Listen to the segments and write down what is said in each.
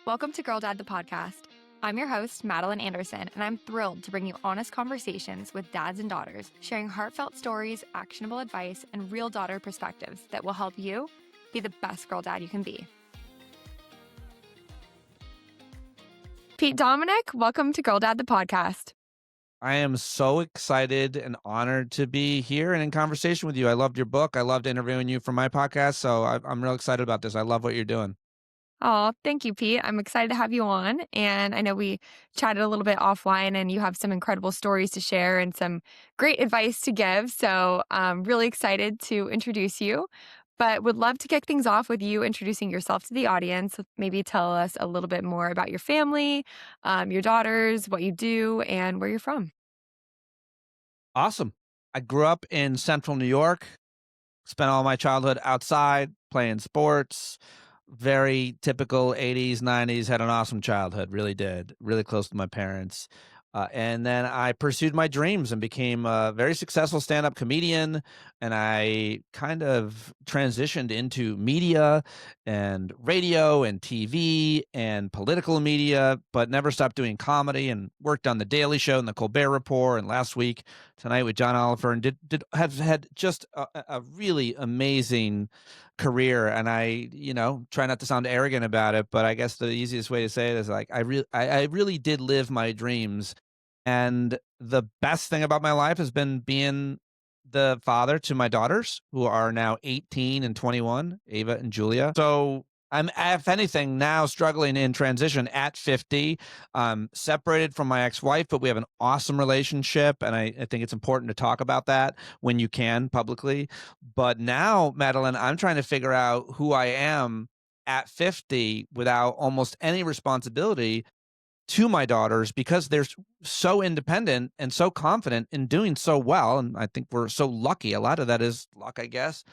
Welcome to Girl Dad, the podcast. I'm your host, Madeline Anderson, and I'm thrilled to bring you honest conversations with dads and daughters, sharing heartfelt stories, actionable advice, and real daughter perspectives that will help you be the best girl dad you can be. Pete Dominick, welcome to Girl Dad, the podcast. I am so excited and honored to be here and in conversation with you. I loved your book. I loved interviewing you for my podcast. So I'm real excited about this. I love what you're doing. Oh, thank you, Pete. I'm excited to have you on. And I know we chatted a little bit offline and you have some incredible stories to share and some great advice to give. So I'm really excited to introduce you, but would love to kick things off with you introducing yourself to the audience. Maybe tell us a little bit more about your family, your daughters, what you do, and where you're from. Awesome. I grew up in central New York, spent all my childhood outside playing sports. Very typical 80s, 90s, had an awesome childhood, really did. Really close to my parents. And then I pursued my dreams and became a very successful stand-up comedian. And I kind of transitioned into media and radio and TV and political media, but never stopped doing comedy and worked on The Daily Show and The Colbert Report. And last week, tonight with John Oliver, and have had just a really amazing career. And I, try not to sound arrogant about it, but I guess the easiest way to say it is like I really did live my dreams. And the best thing about my life has been being the father to my daughters, who are now 18 and 21, Ava and Julia. So I'm, if anything, now struggling in transition at 50. Separated from my ex-wife, but we have an awesome relationship. And I think it's important to talk about that when you can publicly. But now, Madeline, I'm trying to figure out who I am at 50 without almost any responsibility to my daughters, because they're so independent and so confident in doing so well. And I think we're so lucky. A lot of that is luck, I guess.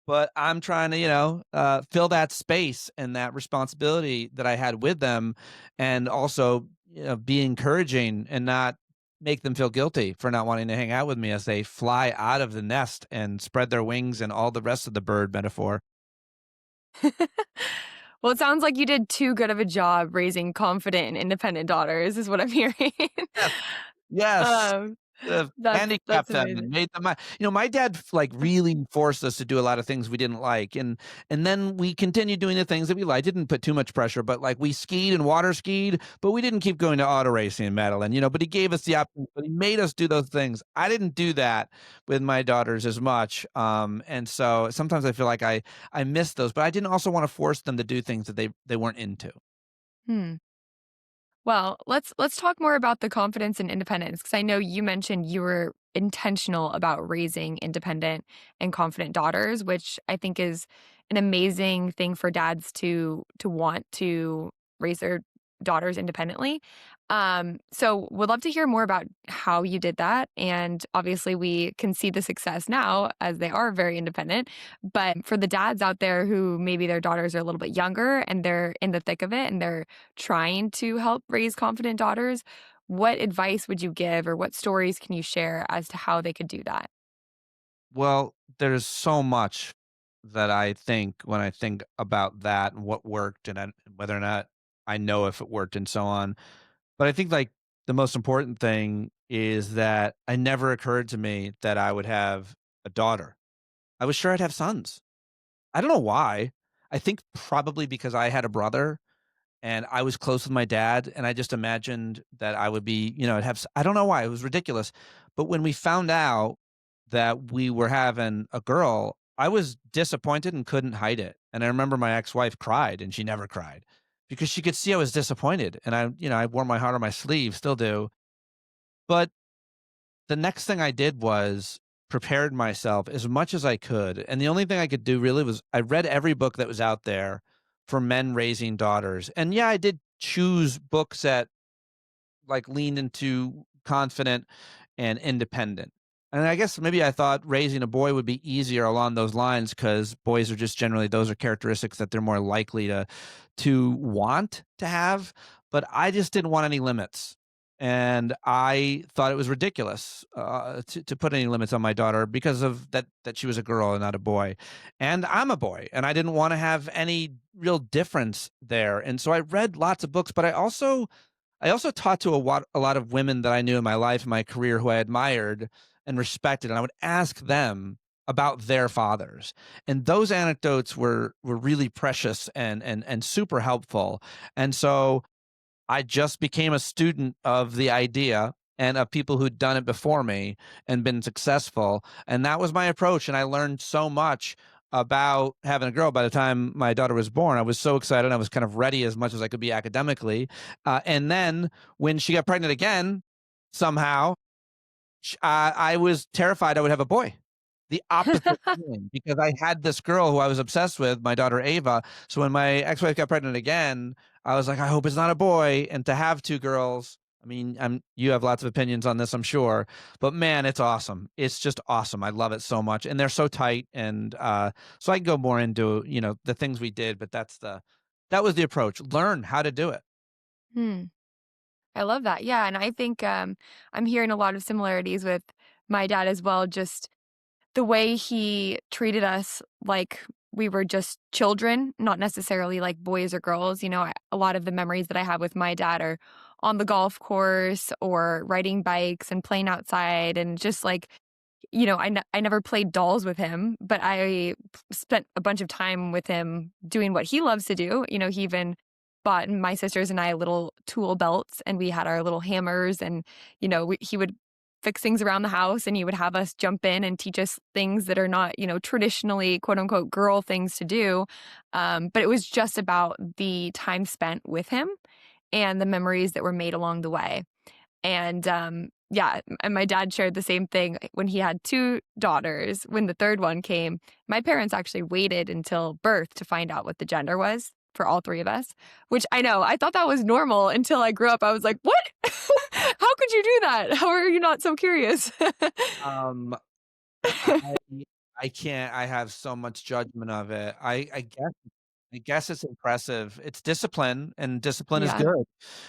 But I'm trying to, fill that space and that responsibility that I had with them, and also, be encouraging and not make them feel guilty for not wanting to hang out with me as they fly out of the nest and spread their wings and all the rest of the bird metaphor. Well, it sounds like you did too good of a job raising confident and independent daughters, is what I'm hearing. Yes. Yes. um, Handicapped that's them and amazing. made them my dad, like, really forced us to do a lot of things we didn't like, and then we continued doing the things that we liked. Didn't put too much pressure, but, like, we skied and water skied, but we didn't keep going to auto racing, Madeline, but he gave us the option, but he made us do those things. I didn't do that with my daughters as much, and so sometimes I feel like I miss those, but I didn't also wanna force them to do things that they weren't into. Hmm. Well, let's talk more about the confidence and independence, because I know you mentioned you were intentional about raising independent and confident daughters, which I think is an amazing thing for dads to want to raise their daughters independently. So would love to hear more about how you did that. And obviously we can see the success now as they are very independent. But for the dads out there who maybe their daughters are a little bit younger and they're in the thick of it and they're trying to help raise confident daughters, what advice would you give or what stories can you share as to how they could do that? Well, there's so much that I think when I think about that and what worked, and whether or not I know if it worked and so on. But I think, like, the most important thing is that it never occurred to me that I would have a daughter. I was sure I'd have sons. I don't know why. I think probably because I had a brother and I was close with my dad, and I just imagined that I would be, I'd have, I don't know why, it was ridiculous. But when we found out that we were having a girl, I was disappointed and couldn't hide it. And I remember my ex-wife cried, and she never cried because she could see I was disappointed. And I wore my heart on my sleeve, still do. But the next thing I did was prepared myself as much as I could. And the only thing I could do really was I read every book that was out there for men raising daughters. And yeah, I did choose books that, like, leaned into confident and independent. And I guess maybe I thought raising a boy would be easier along those lines, because boys are just generally, those are characteristics that they're more likely to want to have. But I just didn't want any limits. and I thought it was ridiculous, to put any limits on my daughter because of that she was a girl and not a boy, and I'm a boy, and I didn't wanna have any real difference there, and so I read lots of books, but I also talked to a lot of women that I knew in my life, in my career, who I admired and respected, and I would ask them about their fathers, and those anecdotes were really precious and super helpful, and so I just became a student of the idea and of people who'd done it before me and been successful, and that was my approach, and I learned so much about having a girl. By the time my daughter was born, I was so excited, I was kind of ready as much as I could be academically, and then when she got pregnant again, somehow, I was terrified I would have a boy. The opposite feeling, because I had this girl who I was obsessed with, my daughter Ava. So when my ex-wife got pregnant again, I was like, I hope it's not a boy. And to have two girls, I mean, you have lots of opinions on this, I'm sure, but man, it's awesome. It's just awesome. I love it so much, and they're so tight. And so I can go more into the things we did, but that was the approach. Learn how to do it. Hmm. I love that. Yeah, and I think, I'm hearing a lot of similarities with my dad as well, just the way he treated us like we were just children, not necessarily like boys or girls. A lot of the memories that I have with my dad are on the golf course or riding bikes and playing outside and just like I never played dolls with him, but I spent a bunch of time with him doing what he loves to do. He even bought my sisters and I little tool belts, and we had our little hammers, and he would fix things around the house, and he would have us jump in and teach us things that are not traditionally quote unquote girl things to do. But it was just about the time spent with him and the memories that were made along the way. And, yeah, and my dad shared the same thing when he had 2 daughters. When the 3rd one came, my parents actually waited until birth to find out what the gender was for all 3 of us, which I know, I thought that was normal until I grew up. I was like, "What? How could you do that? How are you not so curious?" Um, I I can't. I have so much judgment of it. I guess it's impressive. It's discipline, and discipline is Yeah. good.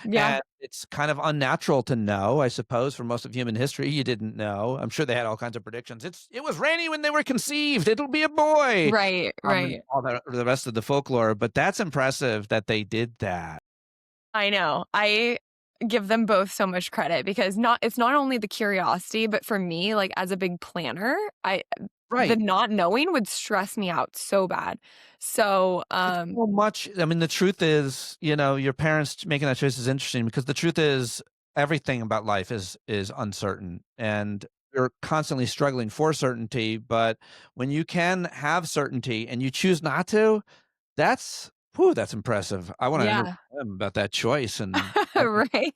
Yeah. And it's kind of unnatural to know, I suppose, for most of human history, you didn't know. I'm sure they had all kinds of predictions. It was rainy when they were conceived. It'll be a boy. Right, And right. all the rest of the folklore, but that's impressive that they did that. I know. I give them both so much credit because it's not only the curiosity, but for me, like, as a big planner, the Right. not knowing would stress me out so bad. So, It's so much. I mean, the truth is, your parents making that choice is interesting because the truth is everything about life is uncertain, and you're constantly struggling for certainty, but when you can have certainty and you choose not to, that's whew, that's impressive. I wanna interview yeah. them about that choice, and Right?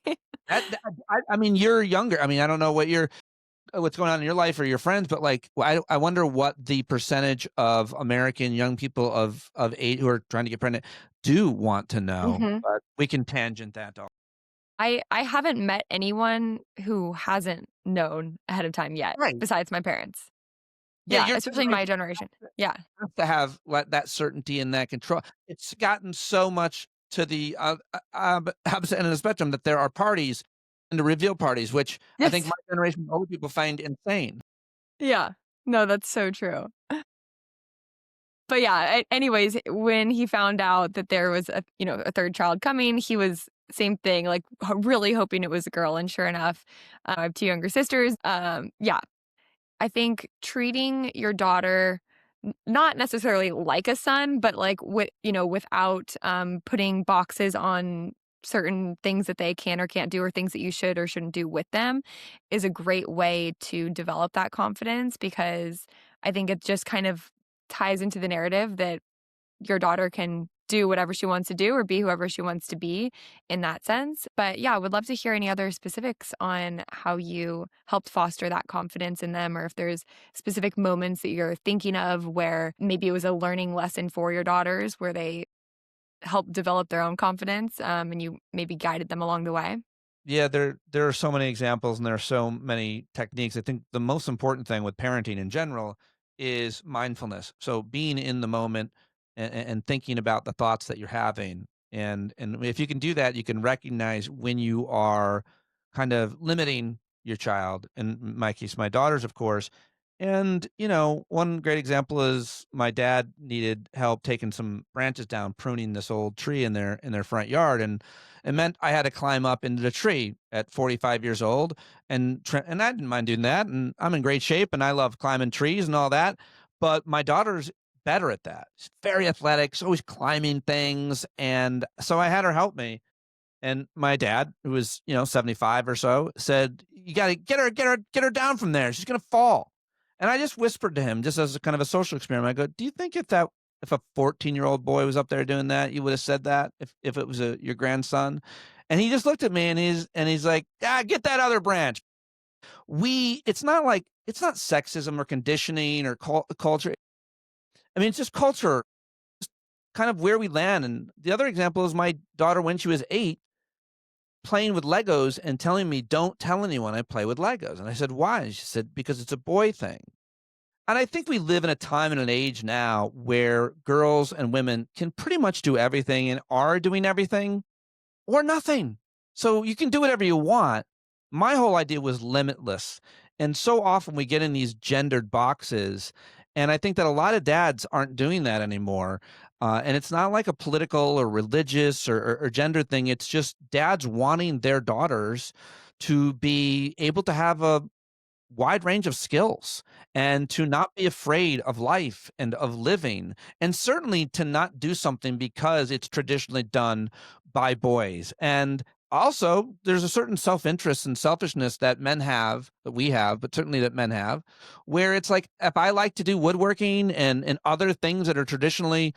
I mean, you're younger. I mean, I don't know what's going on in your life or your friends, but, like, I wonder what the percentage of American young people of 8 who are trying to get pregnant do want to know, Mhm. but we can tangent that off. I haven't met anyone who hasn't known ahead of time yet, Right. besides my parents. Yeah, Yeah, your especially in my generation generation. Yeah. has to have, like, that certainty and that control. It's gotten so much to the, opposite end of the spectrum that there are parties and the reveal parties, which I think Yes. my generation, older people find insane. Yeah. No, that's so true. But yeah, anyways, when he found out that there was a 3rd child coming, he was same thing, like, really hoping it was a girl, and sure enough, I have 2 younger sisters. Yeah, I think treating your daughter not necessarily like a son, but like without putting boxes on certain things that they can or can't do or things that you should or shouldn't do with them is a great way to develop that confidence because I think it just kind of ties into the narrative that your daughter can do whatever she wants to do or be whoever she wants to be in that sense. But yeah, I would love to hear any other specifics on how you helped foster that confidence in them, or if there's specific moments that you're thinking of where maybe it was a learning lesson for your daughters where they helped develop their own confidence and you maybe guided them along the way. Yeah, there are so many examples and there are so many techniques. I think the most important thing with parenting in general is mindfulness. So being in the moment and thinking about the thoughts that you're having. And if you can do that, you can recognize when you are kind of limiting your child, in my case, my daughters, of course. And, you know, one great example is my dad needed help taking some branches down, pruning this old tree in their front yard, and it meant I had to climb up into the tree at 45 years old, and I didn't mind doing that, and I'm in great shape, and I love climbing trees and all that. But my daughter's better at that. She's very athletic. She's always climbing things, and so I had her help me. And my dad, who was, you know, 75 or so, said, "You gotta get her down from there. She's gonna fall." And I just whispered to him, just as a kind of a social experiment. I go, "Do you think if a 14-year-old boy was up there doing that, you would have said that if it was your grandson?" And he just looked at me, and he's like, "Ah, get that other branch." It's not like it's not sexism or conditioning or culture. I mean, it's just culture, kind of where we land. And the other example is my daughter when she was 8 playing with Legos and telling me, "Don't tell anyone I play with Legos." And I said, "Why?" And she said, "Because it's a boy thing." And I think we live in a time and an age now where girls and women can pretty much do everything and are doing everything or nothing. So you can do whatever you want. My whole idea was limitless. And so often we get in these gendered boxes. And I think that a lot of dads aren't doing that anymore. And it's not like a political or religious or gender thing. It's just dads wanting their daughters to be able to have a wide range of skills and to not be afraid of life and of living, and certainly to not do something because it's traditionally done by boys. And also there's a certain self-interest and selfishness that men have, that we have, but certainly that men have, where it's like, if I like to do woodworking and other things that are traditionally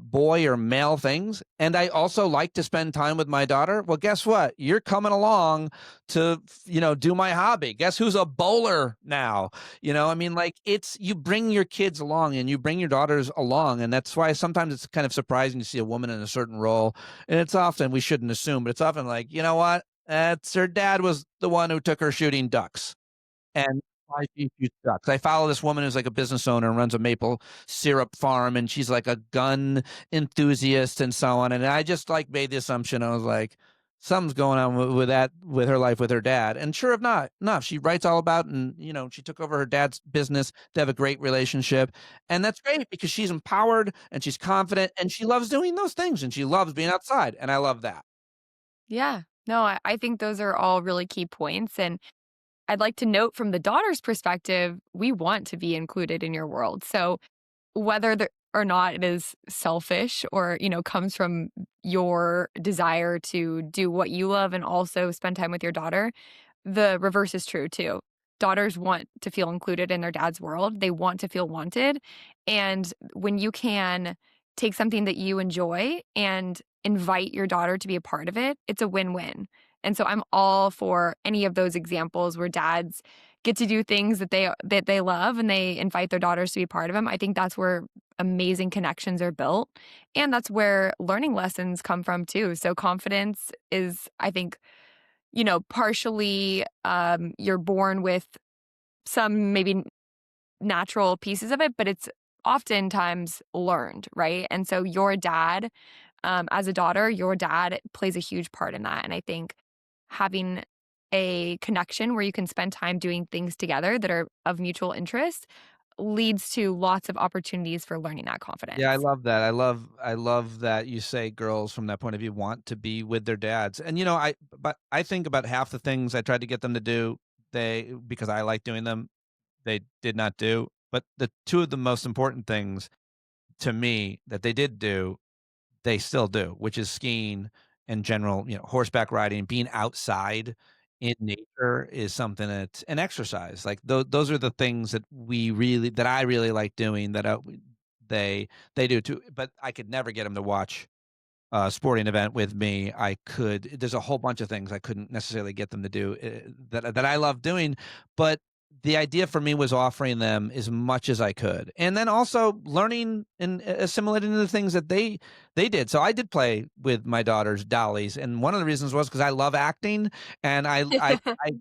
boy or male things, and I also like to spend time with my daughter, well, guess what, you're coming along to, you know, do my hobby. Guess who's a bowler now? You know, I mean, like, it's, you bring your kids along and you bring your daughters along. And that's why sometimes it's kind of surprising to see a woman in a certain role. And it's often, we shouldn't assume, but it's often like, you know what? That's her dad was the one who took her shooting ducks. And why she shoots ducks. I follow this woman who's like a business owner and runs a maple syrup farm, and she's like a gun enthusiast and so on. And I just like made the assumption. I was like, something's going on with that, with her life, with her dad. And sure enough, she writes all about, and you know, she took over her dad's business. They have a great relationship, and that's great because she's empowered and she's confident and she loves doing those things and she loves being outside. And I love that. Yeah. No, I think those are all really key points. And I'd like to note from the daughter's perspective, we want to be included in your world. So whether or not it is selfish or, comes from your desire to do what you love and also spend time with your daughter, the reverse is true too. Daughters want to feel included in their dad's world. They want to feel wanted. And when you can take something that you enjoy and invite your daughter to be a part of it, it's a win-win. And so I'm all for any of those examples where dads get to do things that they love and they invite their daughters to be part of them. I think that's where amazing connections are built, and that's where learning lessons come from too. So confidence is, I think, partially, you're born with some maybe natural pieces of it, but it's oftentimes learned, right? And so your dad, as a daughter, your dad plays a huge part in that. And I think having a connection where you can spend time doing things together that are of mutual interest leads to lots of opportunities for learning that Yeah, I confidence. love that. I love that you say girls from that point of view want to be with their dads. And you know, I think about half the things I tried to get them to do, they, because I like doing them, they did not do. But the two of the most important things to me that they did do, they still do, which is skiing and general, you know, horseback riding, being outside in nature is something that's an exercise. Like those are the things that I really like doing, that they they do too. But I could never get them to watch a sporting event with me. There's a whole bunch of things I couldn't necessarily get them to do, that I love doing, but the idea for me was offering them as much as I could, and then also learning and assimilating the things that they did. So I did play with my daughter's dollies, and one of the reasons was because I love acting, and I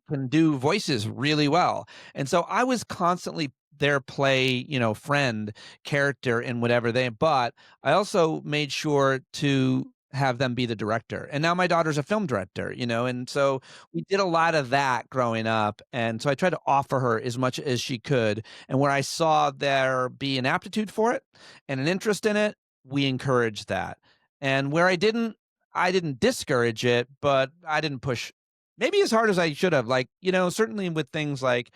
can do voices really well, and so I was constantly their play, you know, friend character in whatever they. But I also made sure to have them be the director. And now my daughter's a film director, and so we did a lot of that growing up. And so I tried to offer her as much as she could. And where I saw there be an aptitude for it and an interest in it, we encouraged that. And where I didn't discourage it, but I didn't push maybe as hard as I should have. Like, certainly with things like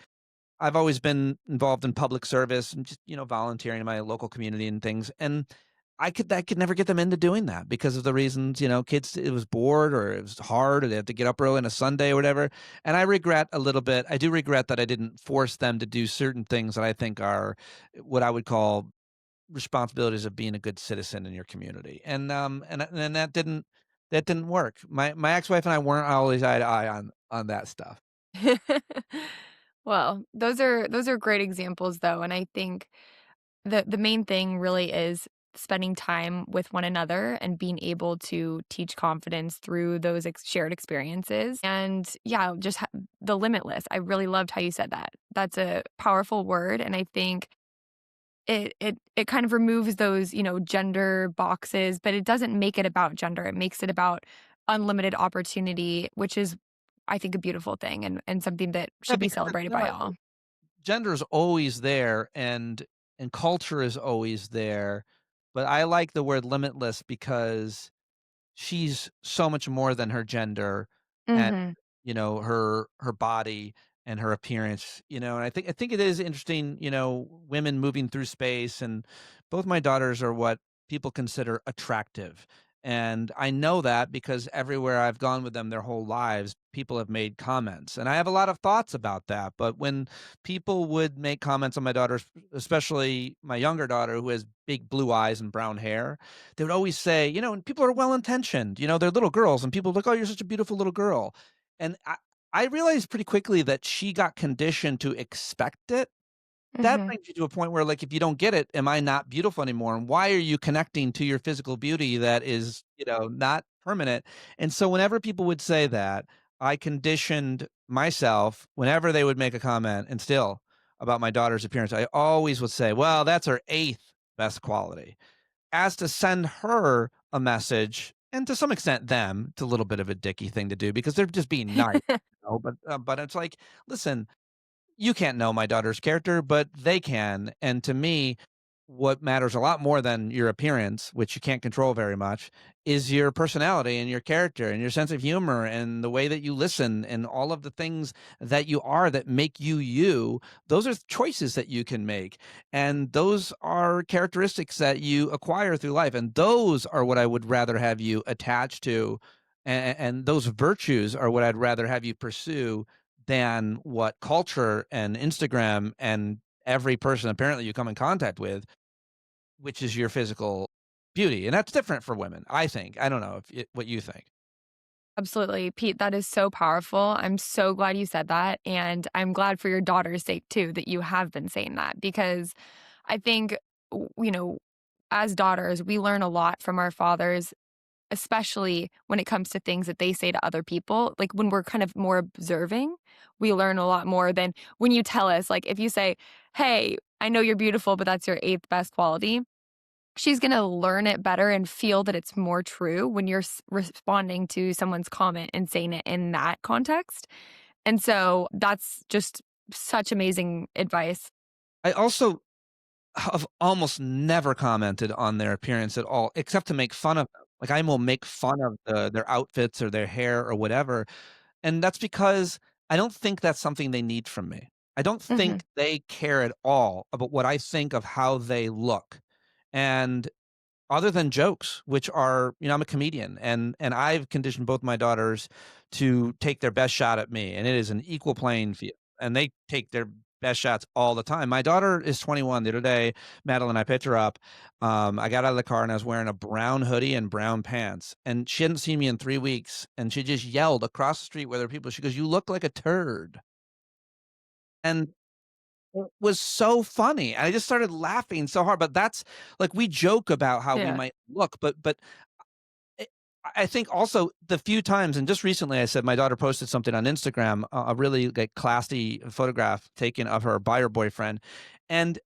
I've always been involved in public service and just, volunteering in my local community and things. And I could never get them into doing that because of the reasons, kids, it was bored or it was hard or they had to get up early on a Sunday or whatever. And I do regret that I didn't force them to do certain things that I think are what I would call responsibilities of being a good citizen in your community. And that didn't work. My ex-wife and I weren't always eye to eye on that stuff. Well, those are great examples though, and I think the main thing really is spending time with one another and being able to teach confidence through those shared experiences. And yeah, just the limitless. I really loved how you said that. That's a powerful word, and I think it kind of removes those, gender boxes, but it doesn't make it about gender. It makes it about unlimited opportunity, which is I think a beautiful thing and something that Yeah, should be because celebrated by all. gender is always there and culture is always there, but I like the word limitless because she's so much more than her gender and, Mhm. her body and her appearance, and I think it is interesting, women moving through space, and both my daughters are what people consider attractive. And I know that because everywhere I've gone with them their whole lives, people have made comments. And I have a lot of thoughts about that. But when people would make comments on my daughters, especially my younger daughter who has big blue eyes and brown hair, they would always say, and people are well intentioned, they're little girls, and people are like, oh, you're such a beautiful little girl. And I realized pretty quickly that she got conditioned to expect it. That Mhm. brings you to a point where, like, if you don't get it, am I not beautiful anymore? And why are you connecting to your physical beauty that is, not permanent? And so whenever people would say that, I conditioned myself whenever they would make a comment and still about my daughter's appearance, I always would say, well, that's her eighth best quality, as to send her a message, and to some extent them. It's a little bit of a dicky thing to do because they're just being nice, but it's like, listen, you can't know my daughter's character, but they can. And to me, what matters a lot more than your appearance, which you can't control very much, is your personality and your character and your sense of humor and the way that you listen and all of the things that you are that make you you. Those are choices that you can make. And those are characteristics that you acquire through life. And those are what I would rather have you attach to. And those virtues are what I'd rather have you pursue than what culture and Instagram and every person apparently you come in contact with, which is your physical beauty. And that's different for women, I think. I don't know what you think. Absolutely. Pete, that is so powerful. I'm so glad you said that. And I'm glad for your daughter's sake too that you have been saying that because I think, as daughters, we learn a lot from our fathers, especially when it comes to things that they say to other people. Like when we're kind of more observing, we learn a lot more than when you tell us. Like if you say, hey, I know you're beautiful, but that's your eighth best quality. She's gonna learn it better and feel that it's more true when you're responding to someone's comment and saying it in that context. And so that's just such amazing advice. I also have almost never commented on their appearance at all, except to make fun of them. Like I will make fun of their outfits or their hair or whatever. And that's because I don't think that's something they need from me. I don't Mhm. think they care at all about what I think of how they look. And other than jokes, which are, I'm a comedian, and I've conditioned both my daughters to take their best shot at me, and it is an equal playing field, and they take their best shots all the time. My daughter is 21. The other day, Madeline, I picked her up. I got out of the car and I was wearing a brown hoodie and brown pants, and she hadn't seen me in 3 weeks, and she just yelled across the street where there were people. She goes, "You look like a turd," and it was so funny. I just started laughing so hard. But that's like we joke about how we Yeah. might look, but Eh, I think also the few times, and just recently, I said my daughter posted something on Instagram, a really like classy photograph taken of her by her boyfriend, and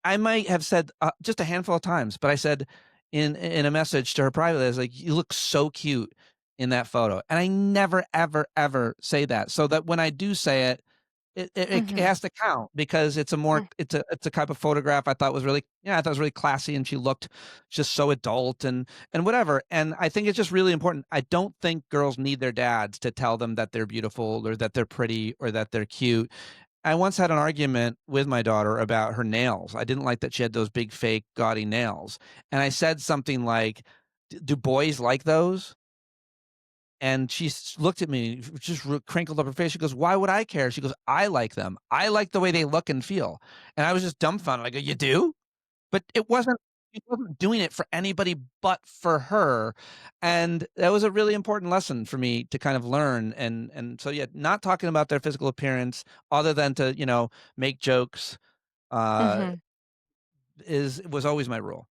I might have said just a handful of times, but I said, in a message to her privately. I was like, "You look so cute in that photo." And I never, ever, ever say that, so that when I do say it, it Mhm. has to count because it's a type of photograph I thought was really, yeah, I thought it was really classy, and she looked just so adult and whatever, and I think it's just really important. I don't think girls need their dads to tell them that they're beautiful or that they're pretty or that they're cute. I once had an argument with my daughter about her nails. I didn't like that she had those big, fake, gaudy nails, and I said something like, Do boys like those?" And looked at me, just crinkled up her face. She goes, "Why would I care?" She goes, "I like them. I like the way they look and feel." And I was just dumbfounded. I go, "You do?" But she wasn't doing it for anybody but for her, and that was a really important lesson for me to kind of learn, and so, yeah, not talking about their physical appearance other than to, make jokes, uh, Mhm. was always my rule,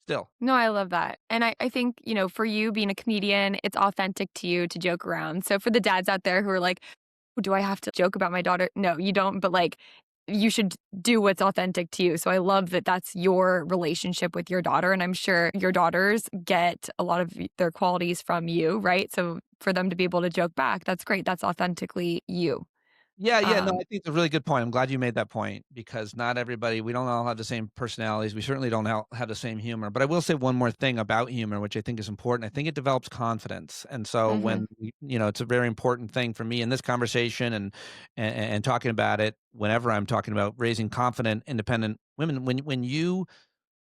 still. No, I love that. And I think, for you being a comedian, it's authentic to you to joke around. So for the dads out there who are like, do I have to joke about my daughter? No, you don't. But like, you should do what's authentic to you. So I love that that's your relationship with your daughter. And I'm sure your daughters get a lot of their qualities from you, right? So for them to be able to joke back, that's great. That's authentically you. Yeah, yeah, no, Um, I think it's a really good point. I'm glad you made that point because not everybody, we don't all have the same personalities. We certainly don't have the same humor. But I will say one more thing about humor, which I think is important. I think it develops confidence. And so mhm, it's a very important thing for me in this conversation and talking about it whenever I'm talking about raising confident, independent women. When you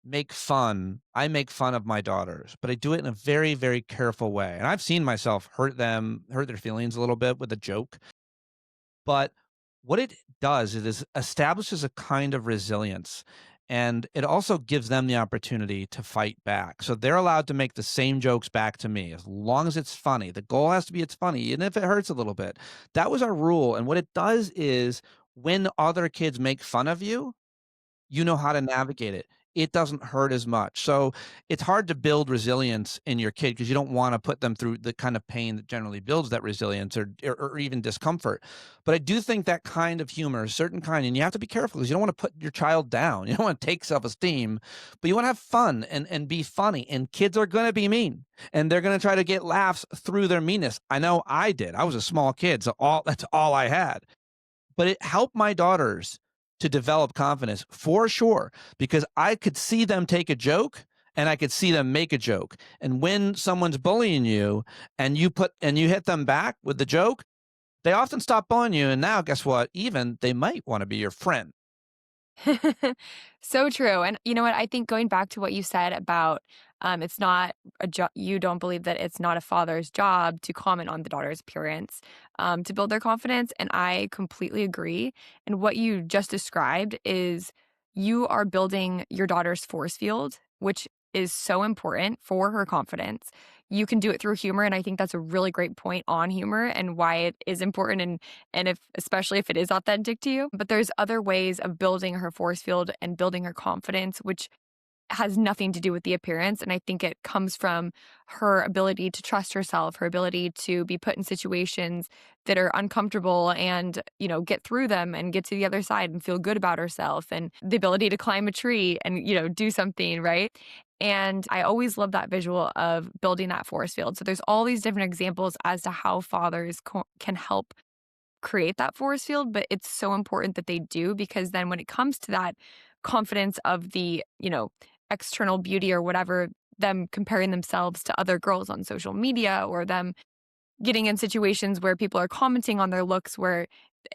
make fun, I make fun of my daughters, but I do it in a very, very careful way. And I've seen myself hurt their feelings a little bit with a joke, but what it does is establishes a kind of resilience, and it also gives them the opportunity to fight back. So they're allowed to make the same jokes back to me as long as it's funny. The goal has to be it's funny, even if it hurts a little bit. That was our rule. And what it does is when other kids make fun of you, you know how to navigate it. It doesn't hurt as much. So it's hard to build resilience in your kid because you don't want to put them through the kind of pain that generally builds that resilience or even discomfort. But I do think that kind of humor, a certain kind, and you have to be careful because you don't want to put your child down. You don't want to take self-esteem, but you want to have fun and be funny. And kids are going to be mean and they're going to try to get laughs through their meanness. I know I did. I was a small kid, so that's all I had, but it helped my daughters to develop confidence for sure because I could see them take a joke and I could see them make a joke. And when someone's bullying you and you hit them back with the joke, they often stop bullying you. And now, guess what? Even they might want to be your friend. So true. And you know what? I think going back to what you said about it's not a job, you don't believe that it's not a father's job to comment on the daughter's appearance to build their confidence. And I completely agree. And what you just described is you are building your daughter's force field, which is so important for her confidence. You can do it through humor. And I think that's a really great point on humor and why it is important. And if especially if it is authentic to you. But there's other ways of building her force field and building her confidence, which has nothing to do with the appearance. And I think it comes from her ability to trust herself, her ability to be put in situations that are uncomfortable and, get through them and get to the other side and feel good about herself and the ability to climb a tree and, do something, right? And I always love that visual of building that force field. So there's all these different examples as to how fathers can help create that force field, but it's so important that they do because then when it comes to that confidence of the, external beauty or whatever, them comparing themselves to other girls on social media or them getting in situations where people are commenting on their looks where,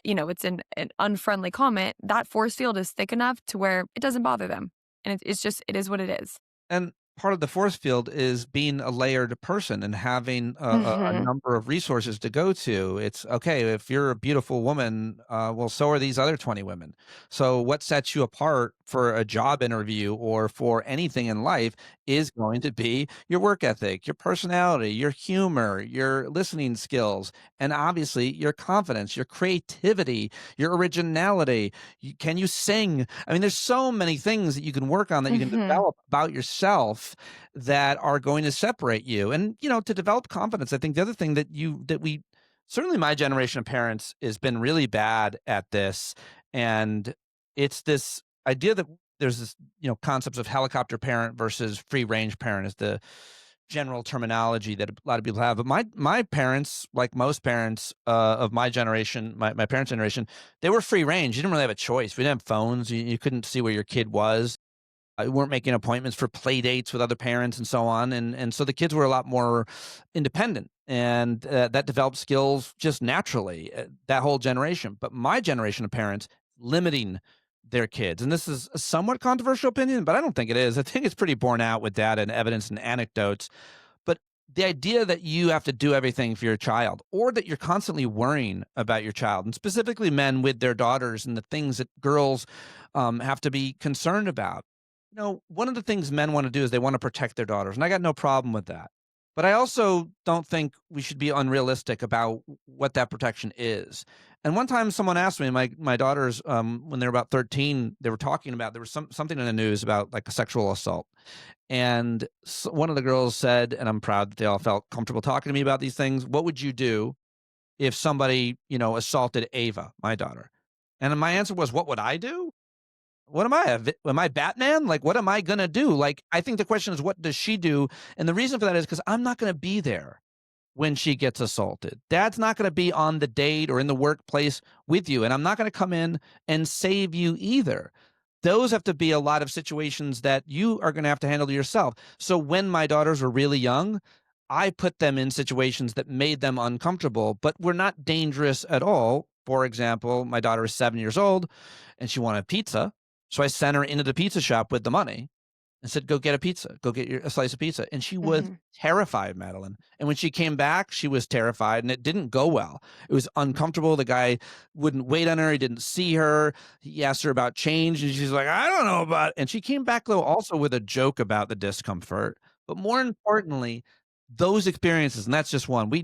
it's an unfriendly comment, that force field is thick enough to where it doesn't bother them. And it's just, it is what it is. And part of the force field is being a layered person and having a Mhm. number of resources to go to. It's okay if you're a beautiful woman, well, so are these other 20 women. So, what sets you apart for a job interview or for anything in life is going to be your work ethic, your personality, your humor, your listening skills, and obviously your confidence, your creativity, your originality. Can you sing? I mean, there's so many things that you can work on that you can Mhm. develop about yourself that are going to separate you. And, to develop confidence, I think the other thing that we certainly my generation of parents has been really bad at this. And it's this idea there's this, concepts of helicopter parent versus free range parent is the general terminology that a lot of people have. But my parents, like most parents of my generation, my parents' generation, they were free range. You didn't really have a choice. We didn't have phones. You couldn't see where your kid was. We weren't making appointments for play dates with other parents and so on, and so the kids were a lot more independent, and that developed skills just naturally. That whole generation, but my generation of parents limiting their kids, and this is a somewhat controversial opinion, but I don't think it is. I think it's pretty borne out with data and evidence and anecdotes. But the idea that you have to do everything for your child, or that you're constantly worrying about your child, and specifically men with their daughters and the things that girls have to be concerned about. One of the things men want to do is they want to protect their daughters, and I got no problem with that. But I also don't think we should be unrealistic about what that protection is. And one time, someone asked me, my daughters, when they were about 13, they were talking about there was something in the news about like a sexual assault, and one of the girls said, and I'm proud that they all felt comfortable talking to me about these things. What would you do if somebody, assaulted Ava, my daughter? And my answer was, what would I do? What am I? Am I Batman? Like, what am I gonna do? Like, I think the question is, what does she do? And the reason for that is because I'm not gonna be there when she gets assaulted. Dad's not gonna be on the date or in the workplace with you, and I'm not gonna come in and save you either. Those have to be a lot of situations that you are gonna have to handle yourself. So when my daughters were really young, I put them in situations that made them uncomfortable, but were not dangerous at all. For example, my daughter is 7 years old and she wanted pizza. So I sent her into the pizza shop with the money and said, "Go get a pizza. Go get a slice of pizza." And she was Mhm. terrified, Madeline. And when she came back, she was terrified and it didn't go well. It was uncomfortable. The guy wouldn't wait on her. He didn't see her. He asked her about change and she's like, "I don't know about it." And she came back though also with a joke about the discomfort. But more importantly, those experiences, and that's just one. I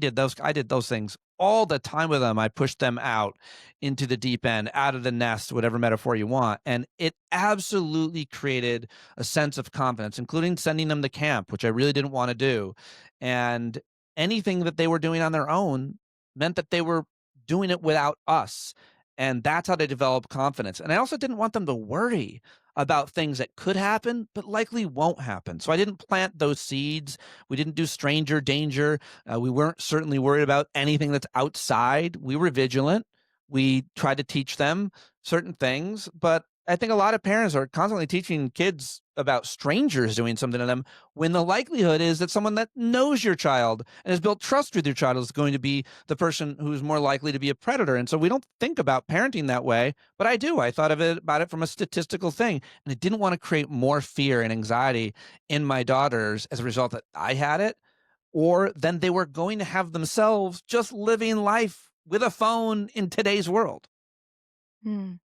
did those things all the time with them. I pushed them out into the deep end, out of the nest, whatever metaphor you want. And it absolutely created a sense of confidence, including sending them to camp, which I really didn't want to do. And anything that they were doing on their own meant that they were doing it without us. And that's how they develop confidence. And I also didn't want them to worry about things that could happen, but likely won't happen. So I didn't plant those seeds. We didn't do stranger danger. We weren't certainly worried about anything that's outside. We were vigilant. We tried to teach them certain things, but I think a lot of parents are constantly teaching kids about strangers doing something to them when the likelihood is that someone that knows your child and has built trust with your child is going to be the person who's more likely to be a predator. And so we don't think about parenting that way, but I do. I thought of it about it from a statistical thing, and I didn't want to create more fear and anxiety in my daughters as a result that I had it, or then they were going to have themselves just living life with a phone in today's world. Mm.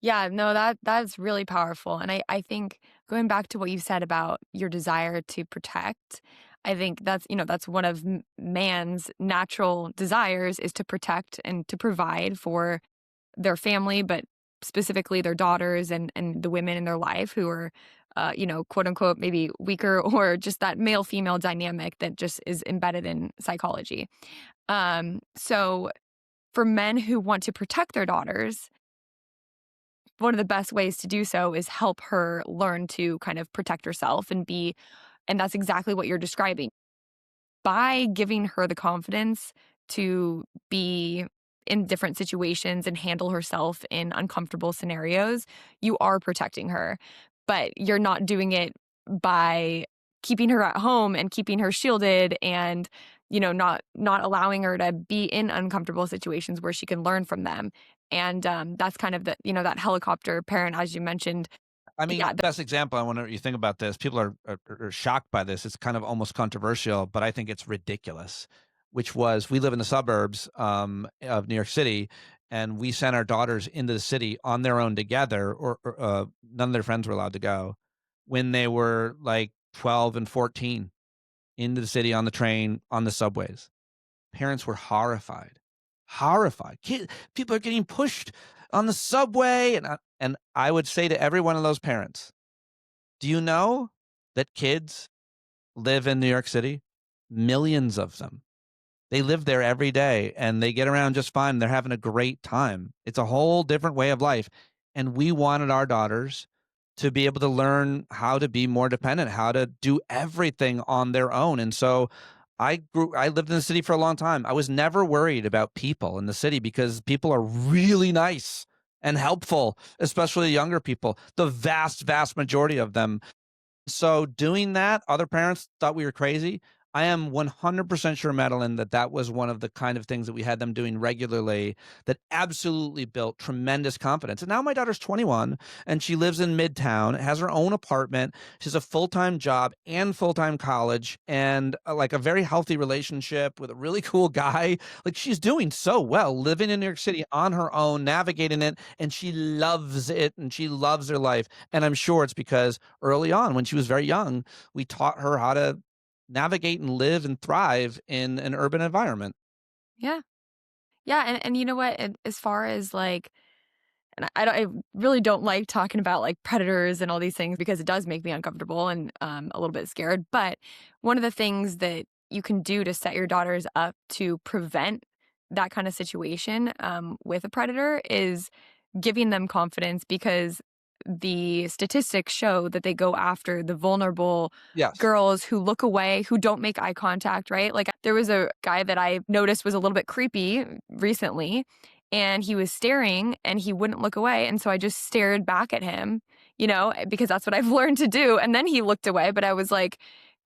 Yeah, no, that's really powerful. And I think going back to what you said about your desire to protect, I think that's one of man's natural desires is to protect and to provide for their family, but specifically their daughters and the women in their life who are, quote unquote, maybe weaker or just that male female dynamic that just is embedded in psychology. So for men who want to protect their daughters, one of the best ways to do so is help her learn to kind of protect herself and that's exactly what you're describing. By giving her the confidence to be in different situations and handle herself in uncomfortable scenarios, you are protecting her. But you're not doing it by keeping her at home and keeping her shielded and not allowing her to be in uncomfortable situations where she can learn from them. And that's kind of that helicopter parent, as you mentioned. I mean, Yeah. best example, I wonder what you think about this. People are shocked by this. It's kind of almost controversial, but I think it's ridiculous. Which was, we live in the suburbs of New York City, and we sent our daughters into the city on their own together, or none of their friends were allowed to go when they were like 12 and 14 into the city on the train, on the subways. Parents were horrified, horrified. People are getting pushed on the subway, and I would say to every one of those parents, do you know that kids live in New York City? Millions of them. They live there every day and they get around just fine. They're having a great time. It's a whole different way of life. And we wanted our daughters to be able to learn how to be more dependent, how to do everything on their own. And so I lived in the city for a long time. I was never worried about people in the city because people are really nice and helpful, especially younger people. The vast majority of them. So doing that, other parents thought we were crazy. I am 100% sure, Madeline, that that was one of the kind of things that we had them doing regularly that absolutely built tremendous confidence. And now my daughter's 21 and she lives in Midtown, has her own apartment. She has a full-time job and full-time college and like a very healthy relationship with a really cool guy. Like she's doing so well, living in New York City on her own, navigating it, and she loves it and she loves her life. And I'm sure it's because early on when she was very young, we taught her how to navigate and live and thrive in an urban environment. Yeah. Yeah, and you know what? As far as, like and I really don't like talking about, like, predators and all these things because it does make me uncomfortable and, a little bit scared, but one of the things that you can do to set your daughters up to prevent that kinda situation, with a predator is giving them confidence because the statistics show that they go after the vulnerable Yes. girls who look away, who don't make eye contact, right? Like, there was a guy that I noticed was a little bit creepy recently, and he was staring and he wouldn't look away. And so I just stared back at him, because that's what I've learned to do. And then he looked away, but I was like,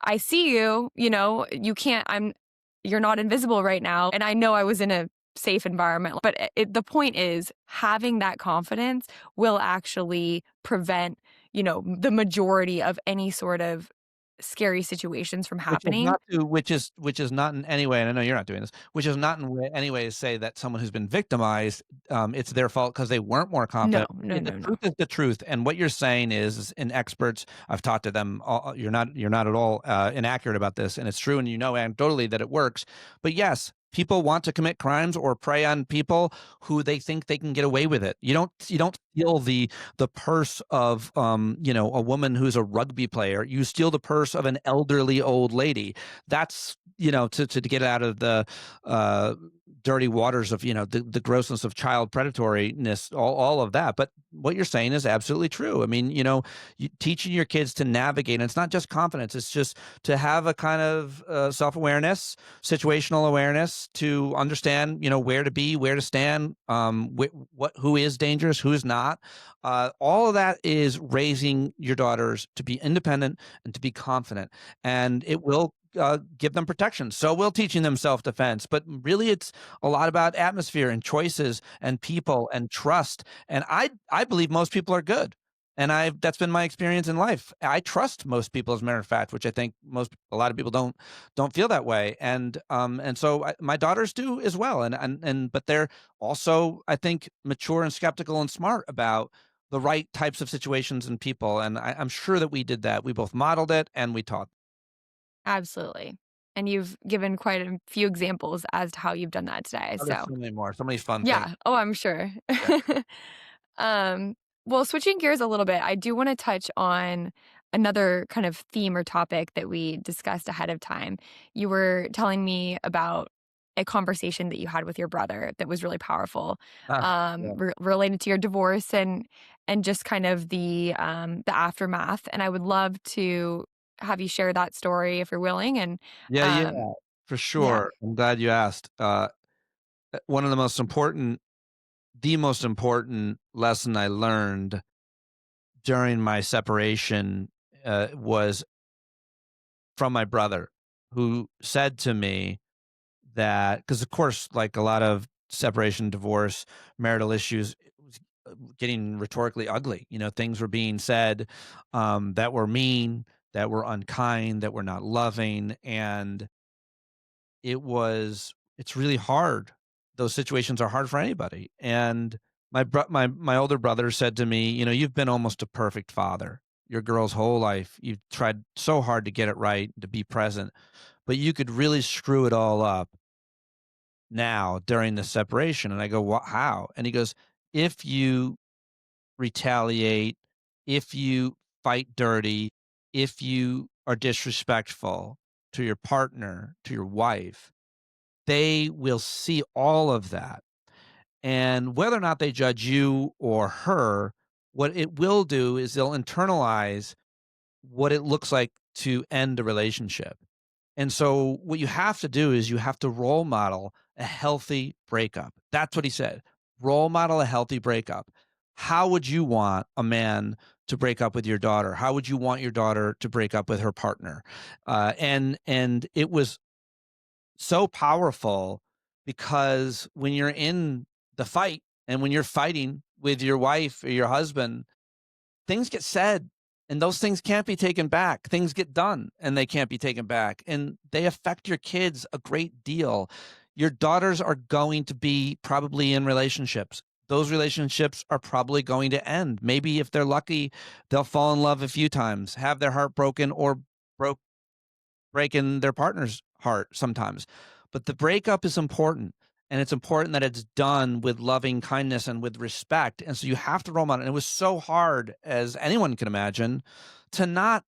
I see you, you can't, you're not invisible right now. And I know I was in a safe environment, but the point is having that confidence will actually prevent, the majority of any sort of scary situations from happening. Which is not in any way, and I know you're not doing this, which is not in any way to say that someone who's been victimized, it's their fault because they weren't more No, confident. no, The no, no. truth is the truth, and what you're saying is in experts, I've talked to them, you're not at all, inaccurate about this, and it's true, and you know anecdotally that it works. But yes, people want to commit crimes or prey on people who they think they can get away with it. You don't steal the purse of a woman who's a rugby player. You steal the purse of an elderly old lady. That's to get out of the uh dirty waters of the grossness of child predatoriness, all of that. But what you're saying is absolutely true. I mean, teaching your kids to navigate, and it's not just confidence, it's just to have a kind of self-awareness, situational awareness, to understand where to be, where to stand, who is dangerous, who's not. All of that is raising your daughters to be independent and to be confident, and it will give them protection. So will teaching them self-defense, but really it's a lot about atmosphere and choices and people and trust. And I believe most people are good. And that's been my experience in life. I trust most people, as a matter of fact, which I think a lot of people don't feel that way. And so my daughters do as well. And but they're also, I think, mature and skeptical and smart about the right types of situations and people. And I'm sure that we did that. We both modeled it and we taught. Absolutely. And you've given quite a few examples as to how you've done that today. Oh, there's So, so many more, so many fun things. yeah. Oh, I'm sure. Yeah. um, well, switching gears a little bit, I do want to touch on another kind of theme or topic that we discussed ahead of time. You were telling me about a conversation that you had with your brother that was really powerful, Yeah. related to your divorce and just kind of the aftermath. And I would love to have you share that story if you're willing. And Yeah, yeah, um, for yeah, sure. I'm glad you asked. One of the most important lesson I learned during my separation, was from my brother, who said to me that, because of course, like a lot of separation, divorce, marital issues, it was getting rhetorically ugly. Things were being said, that were mean, that were unkind, that were not loving, and it's really hard. Those situations are hard for anybody. And my older brother said to me, "You've been almost a perfect father. Your girl's whole life, you've tried so hard to get it right, to be present, but you could really screw it all up now during the separation." And I go, "What? How?" And he goes, "If you retaliate, if you fight dirty, if you are disrespectful to your partner, to your wife, they will see all of that. And whether or not they judge you or her what it will do is they'll internalize what it looks like to end a relationship. And so what you have to do is you have to role model a healthy breakup. That's what he said. Role model a healthy breakup. How would you want a man to break up with your daughter? How would you want your daughter to break up with her partner? And it was so powerful because when you're in the fight and when you're fighting with your wife or your husband, things get said and those things can't be taken back. Things get done and they can't be taken back. And they affect your kids a great deal. Your daughters are going to be probably in relationships. Those relationships are probably going to end. Maybe if they're lucky, they'll fall in love a few times, have their heart broken or broke breaking their partner's heart sometimes. But the breakup is important. And it's important that it's done with loving kindness and with respect. And so you have to role model. And it was so hard, as anyone can imagine, to not,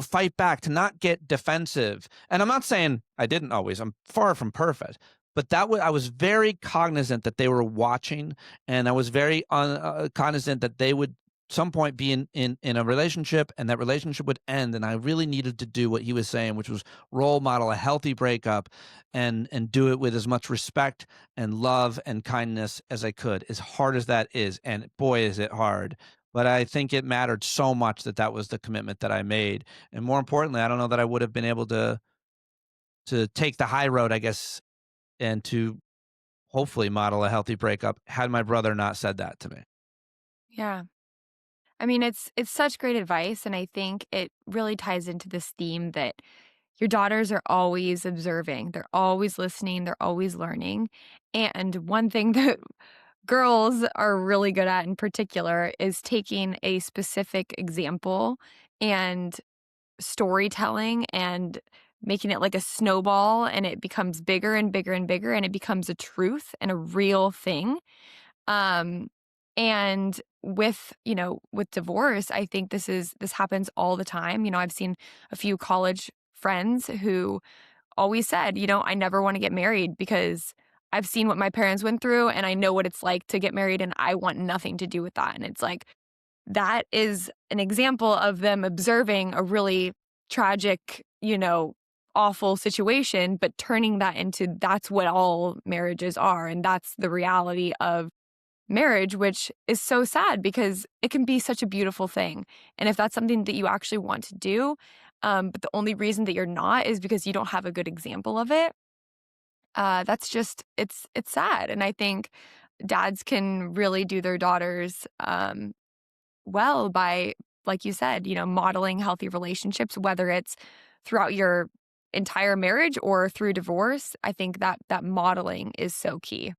fight back, to not get defensive. And I'm not saying I didn't always. I'm far from perfect. But I was very cognizant that they were watching, and I was very cognizant that they would some point be in a relationship and that relationship would end, and I really needed to do what he was saying, which was role model a healthy breakup and do it with as much respect and love and kindness as I could, as hard as that is, and boy is it hard. But I think it mattered so much that that was the commitment that I made, and more importantly, I don't know that I would have been able to take the high road, I guess, and to hopefully model a healthy breakup had my brother not said that to me. Yeah. I mean, it's such great advice, and I think it really ties into this theme that your daughters are always observing, they're always listening, they're always learning, and one thing that girls are really good at in particular is taking a specific example and storytelling and making it like a snowball, and it becomes bigger and bigger and bigger, and it becomes a truth and a real thing. Um, and with divorce, I think this happens all the time. I've seen a few college friends who always said, "I never want to get married because I've seen what my parents went through and I know what it's like to get married and I want nothing to do with that." And it's like that is an example of them observing a really tragic, awful situation, but turning that into that's what all marriages are and that's the reality of marriage, which is so sad because it can be such a beautiful thing. And if that's something that you actually want to do, but the only reason that you're not is because you don't have a good example of it, that's just it's sad. And I think dads can really do their daughters well by, like you said, modeling healthy relationships, whether it's throughout your entire marriage or through divorce. I think that modeling is so key.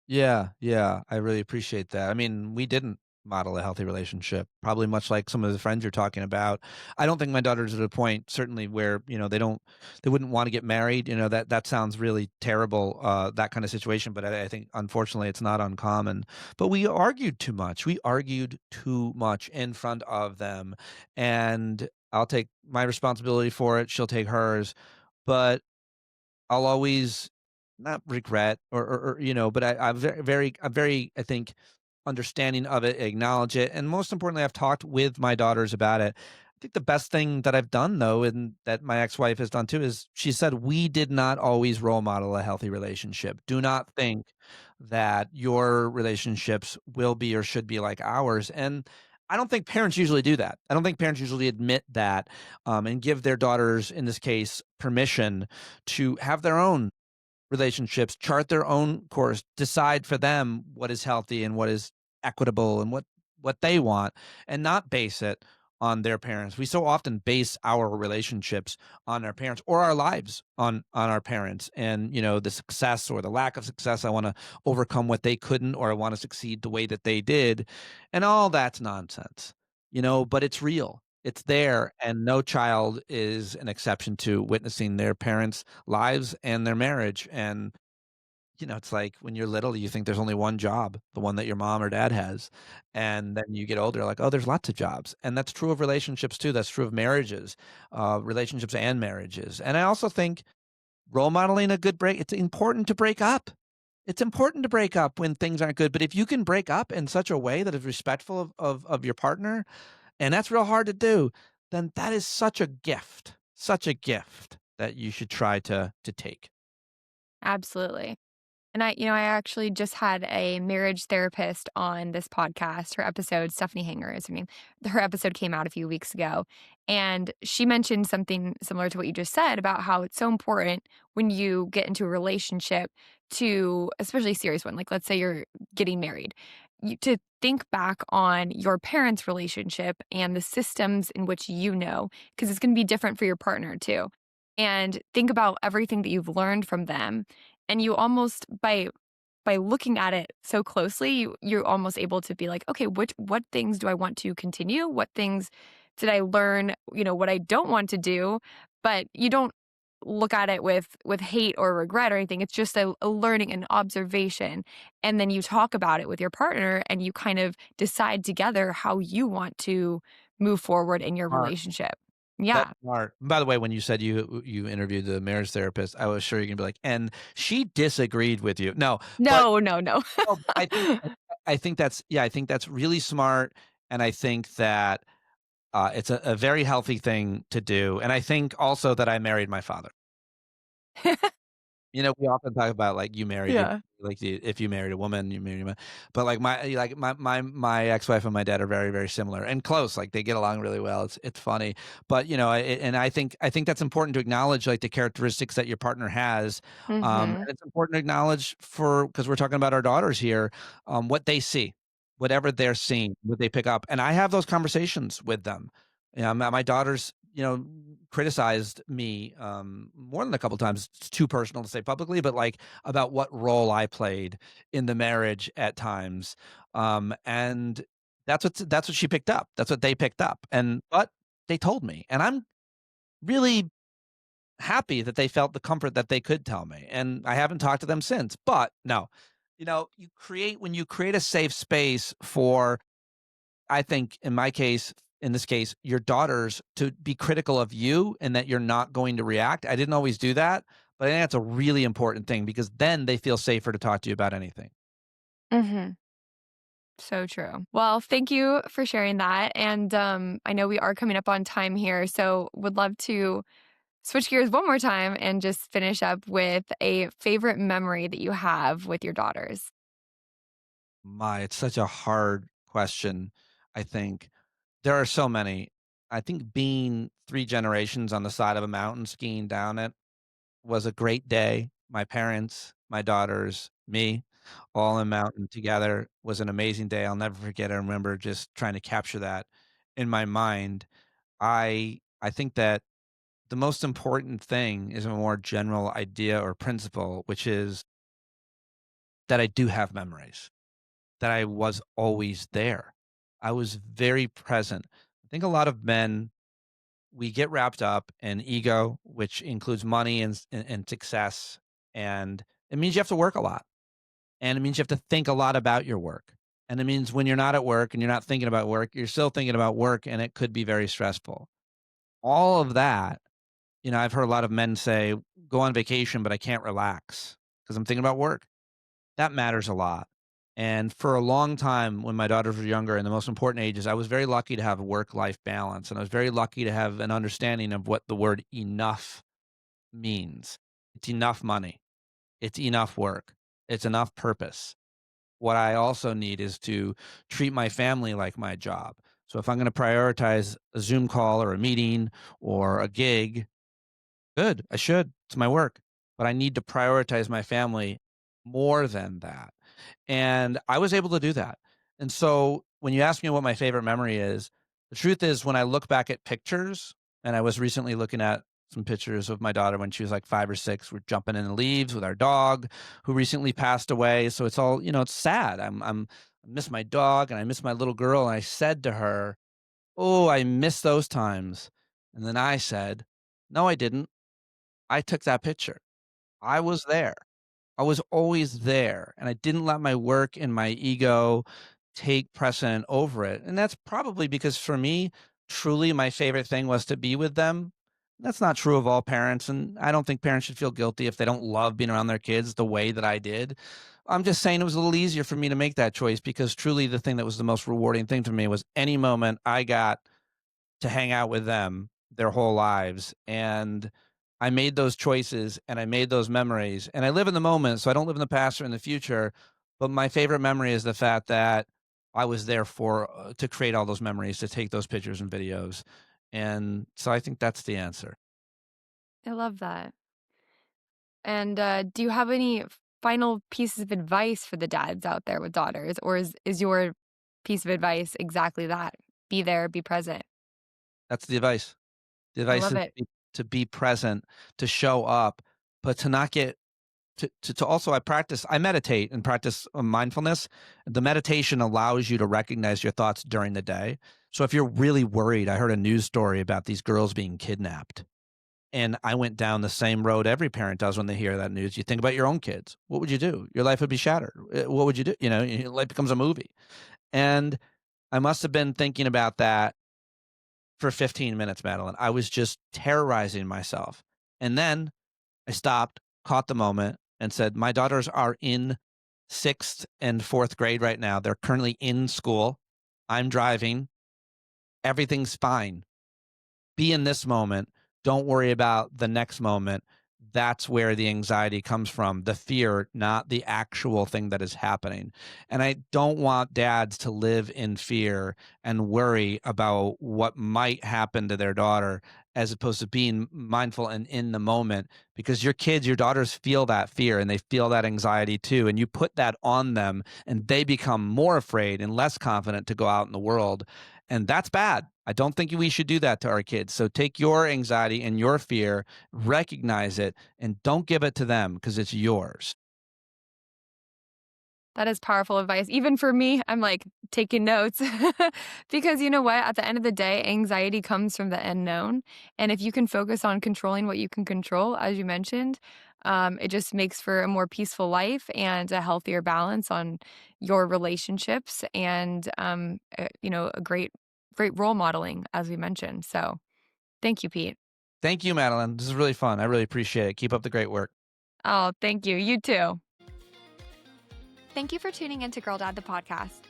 Yeah, yeah, I really appreciate that. I mean, we didn't model a healthy relationship, probably much like some of the friends you're talking about. I don't think my daughter's at a point certainly where, they wouldn't want to get married, that sounds really terrible, that kind of situation, but I think unfortunately it's not uncommon. But we argued too much. We argued too much in front of them, and I'll take my responsibility for it, she'll take hers, but I'll always not regret but I'm very, I think, understanding of it, acknowledge it, and most importantly, I've talked with my daughters about it. I think the best thing that I've done though, and that my ex-wife has done too, is she said, "We did not always role model a healthy relationship. Do not think that your relationships will be or should be like ours." And I don't think parents usually do that. I don't think parents usually admit that, and give their daughters, in this case, permission to have their own relationships, chart their own course, decide for them what is healthy and what is equitable and what they want, and not base it on their parents. We so often base our relationships on our parents or our lives on our parents, and the success or the lack of success. I want to overcome what they couldn't, or I want to succeed the way that they did, and all that's nonsense. But it's real. It's there, and no child is an exception to witnessing their parents' lives and their marriage. And, it's like when you're little, you think there's only one job, the one that your mom or dad has. And then you get older, like, oh, there's lots of jobs. And that's true of relationships too. That's true of marriages, relationships and marriages. And I also think role modeling a good break, it's important to break up. It's important to break up when things aren't good, but if you can break up in such a way that is respectful of your partner, and that's real hard to do, then that is such a gift that you should try to take. Absolutely. And I actually just had a marriage therapist on this podcast. Her episode, Stephanie Hanger is her name. Her episode came out a few weeks ago. And she mentioned something similar to what you just said about how it's so important when you get into a relationship to, especially a serious one, like let's say you're getting married, to think back on your parents' relationship and the systems in which you know, because it's going to be different for your partner too. And think about everything that you've learned from them and you almost by looking at it so closely, you're almost able to be like, "Okay, what things do I want to continue? What things did I learn, what I don't want to do?" But you don't look at it with hate or regret or anything. It's just a learning and observation. And then you talk about it with your partner and you kind of decide together how you want to move forward in your Smart. relationship. That's Yeah. smart. By the way, when you said you interviewed the marriage therapist, I was sure you're gonna be like, "And she disagreed with you." No, but No, no, no. no, but I think that's yeah, I think that's really smart, and I think that, it's a very healthy thing to do, and I think also that I married my father. We often talk about, like, you married your Yeah. like, the if you married a woman, you married a man, but, my ex-wife and my dad are very, very similar and close, like, they get along really well, it's funny, but, and I think that's important to acknowledge, like, the characteristics that your partner has, Mhm. and it's important to acknowledge because 'cause we're talking about our daughters here, what they see, whatever they're seeing, what they pick up, and I have those conversations with them. My daughters, criticized me, more than a couple times. It's too personal to say publicly, but, like, about what role I played in the marriage at times, and that's what she picked up. That's what they picked up, but they told me, and I'm really happy that they felt the comfort that they could tell me, and I haven't talked to them since, but no. When you create a safe space for I think in this case, your daughters to be critical of you and that you're not going to react. I didn't always do that, but I think that's a really important thing because then they feel safer to talk to you about anything. Mhm. So true. Well, thank you for sharing that. And I know we are coming up on time here, so would love to switch gears one more time and just finish up with a favorite memory that you have with your daughters. It's such a hard question, I think. There are so many. I think being 3 generations on the side of a mountain skiing down it was a great day. My parents, my daughters, me, all in mountain together was an amazing day. I'll never forget. I remember just trying to capture that in my mind. I think that the most important thing is a more general idea or principle, which is that I do have memories, that I was always there. I was very present. I think a lot of men, we get wrapped up in ego, which includes money and success, and it means you have to work a lot, and it means you have to think a lot about your work, and it means when you're not at work and you're not thinking about work, you're still thinking about work, and it could be very stressful. All of that, I've heard a lot of men say, "Go on vacation, but I can't relax because 'cause I'm thinking about work." That matters a lot, and for a long time when my daughters were younger, in the most important ages, I was very lucky to have a work-life balance, and I was very lucky to have an understanding of what the word enough means. It's enough money. It's enough work. It's enough purpose. What I also need is to treat my family like my job. So if I'm gonna prioritize a Zoom call or a meeting or a gig, good, I should. It's my work. But I need to prioritize my family more than that. And I was able to do that. And so when you ask me what my favorite memory is, the truth is when I look back at pictures, and I was recently looking at some pictures of my daughter when she was like 5 or 6, we're jumping in the leaves with our dog who recently passed away. So it's all, it's sad. I miss my dog and I miss my little girl. And I said to her, "Oh, I miss those times." And then I said, "No, I didn't. I took that picture. I was there. I was always there, and I didn't let my work and my ego take precedent over it, and that's probably because for me, truly my favorite thing was to be with them. That's not true of all parents, and I don't think parents should feel guilty if they don't love being around their kids the way that I did, I'm just saying it was a little easier for me to make that choice because truly the thing that was the most rewarding thing to me was any moment I got to hang out with them their whole lives. And I made those choices and I made those memories. And I live in the moment, so I don't live in the past or in the future. But my favorite memory is the fact that I was there for to create all those memories, to take those pictures and videos. And so I think that's the answer. I love that. And, do you have any final pieces of advice for the dads out there with daughters, or is your piece of advice exactly that? Be there, be present. That's the advice. The I advice love is it. to be present, to show up, but to not get to also I meditate and practice mindfulness. The meditation allows you to recognize your thoughts during the day. So if you're really worried, I heard a news story about these girls being kidnapped. And I went down the same road every parent does when they hear that news. You think about your own kids. What would you do? Your life would be shattered. What would you do? Your life becomes a movie. And I must have been thinking about that for 15 minutes, Madeline. I was just terrorizing myself. And then I stopped, caught the moment, and said, my daughters are in sixth and fourth grade right now. They're currently in school. I'm driving. Everything's fine. Be in this moment. Don't worry about the next moment. That's where the anxiety comes from, the fear, not the actual thing that is happening. And I don't want dads to live in fear and worry about what might happen to their daughter as opposed to being mindful and in the moment because your kids, your daughters feel that fear and they feel that anxiety too. And you put that on them and they become more afraid and less confident to go out in the world. And that's bad. I don't think we should do that to our kids. So take your anxiety and your fear, recognize it, and don't give it to them because it's yours. That is powerful advice. Even for me, I'm like taking notes because you know what? At the end of the day, anxiety comes from the unknown. And if you can focus on controlling what you can control, as you mentioned, it just makes for a more peaceful life and a healthier balance on your relationships and, a great role modeling, as we mentioned. So thank you, Pete. Thank you, Madeline. This is really fun. I really appreciate it. Keep up the great work. Oh, thank you. You too. Thank you for tuning in to Girl Dad, the podcast.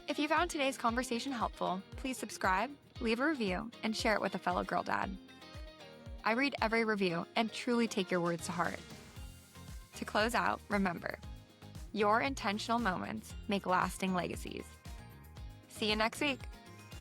If you found today's conversation helpful, please subscribe, leave a review, and share it with a fellow girl dad. I read every review and truly take your words to heart. To close out, remember, your intentional moments make lasting legacies. See you next week.